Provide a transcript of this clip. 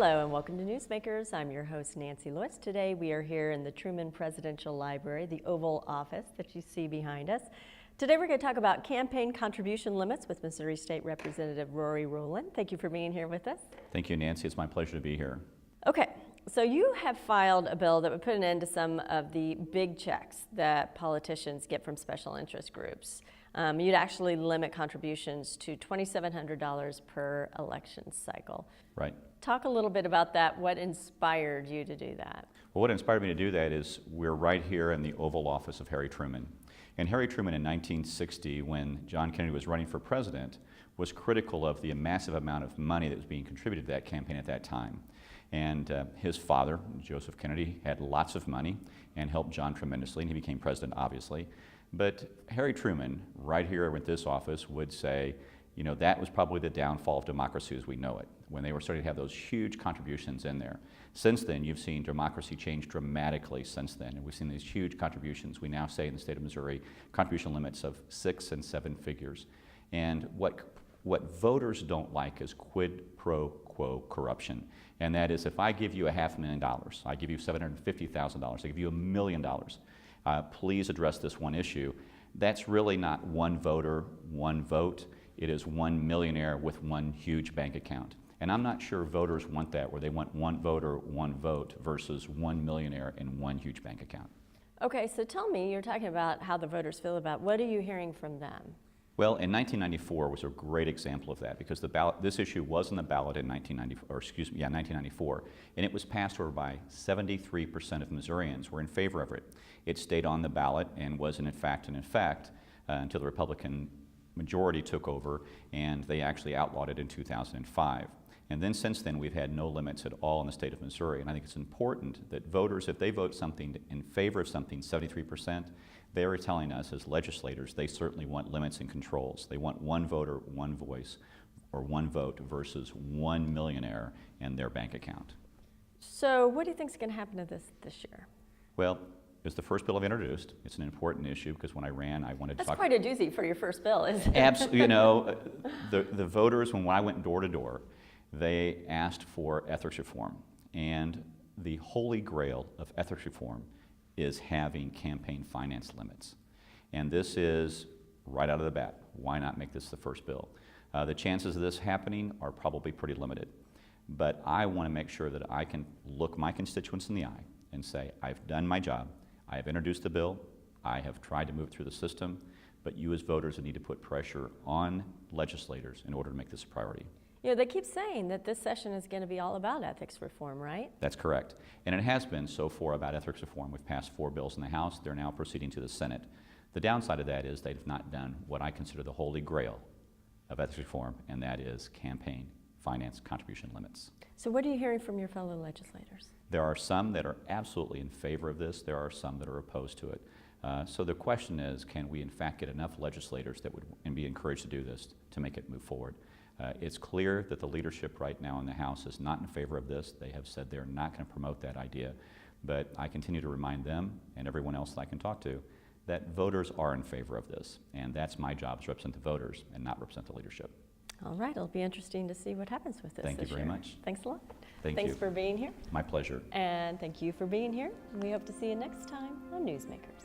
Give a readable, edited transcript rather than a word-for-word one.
Hello and welcome to Newsmakers. I'm your host, Nancy Lewis. Today we are here in the Truman Presidential Library, the Oval Office that you see behind us. Today we're going to talk about campaign contribution limits with Missouri State Representative Rory Rowland. Thank you for being here with us. Thank you, Nancy. It's my pleasure to be here. Okay, so you have filed a bill that would put an end to some of the big checks that politicians get from special interest groups. You'd actually limit contributions to $2,700 per election cycle. Right. Talk a little bit about that. What inspired you to do that? Well, what inspired me to do that is we're right here in the Oval Office of Harry Truman. And Harry Truman in 1960, when John Kennedy was running for president, was critical of the massive amount of money that was being contributed to that campaign at that time. And his father, Joseph Kennedy, had lots of money and helped John tremendously, and he became president, obviously. But Harry Truman, right here with this office, would say, you know, that was probably the downfall of democracy as we know it, when they were starting to have those huge contributions in there. Since then, you've seen democracy change dramatically since then, and we've seen these huge contributions. We now say in the state of Missouri, contribution limits of 6 and 7 figures. And what voters don't like is quid pro quo corruption. And that is, if I give you $500,000, I give you $750,000, I give you $1 million, please address this one issue. That's really not one voter, one vote. It is one millionaire with one huge bank account. And I'm not sure voters want that, where they want one voter, one vote versus one millionaire and one huge bank account. Okay, so tell me, you're talking about how the voters feel about, what are you hearing from them? Well, in 1994 was a great example of that, because the ballot, this issue was on the ballot in 1994, and it was passed over by 73% of Missourians were in favor of it. It stayed on the ballot and was in effect until the Republican majority took over, and they actually outlawed it in 2005. And then since then, we've had no limits at all in the state of Missouri. And I think it's important that voters, if they vote something in favor of something, 73%, they are telling us as legislators they certainly want limits and controls. They want one voter, one voice, or one vote versus one millionaire and their bank account. So what do you think is going to happen to this year? Well, it's the first bill I've introduced. It's an important issue because when I ran, I wanted to talk. That's quite a doozy for your first bill, isn't it? Absolutely. You know, the voters, when I went door to door, they asked for ethics reform. And the holy grail of ethics reform is having campaign finance limits. And this is right out of the bat. Why not make this the first bill? The chances of this happening are probably pretty limited. But I want to make sure that I can look my constituents in the eye and say, I've done my job. I have introduced the bill. I have tried to move through the system. But you as voters need to put pressure on legislators in order to make this a priority. You know, they keep saying that this session is going to be all about ethics reform, right? That's correct. And it has been so far about ethics reform. We've passed 4 bills in the House. They're now proceeding to the Senate. The downside of that is they've not done what I consider the holy grail of ethics reform, and that is campaign finance contribution limits. So what are you hearing from your fellow legislators? There are some that are absolutely in favor of this. There are some that are opposed to it. So the question is, can we in fact get enough legislators that would be encouraged to do this to make it move forward? It's clear that the leadership right now in the House is not in favor of this. They have said they're not going to promote that idea. But I continue to remind them and everyone else that I can talk to that voters are in favor of this. And that's my job, is to represent the voters and not represent the leadership. All right, it'll be interesting to see what happens with this. Thank you very much. Thanks a lot. Thanks for being here. My pleasure. And thank you for being here. We hope to see you next time on Newsmakers.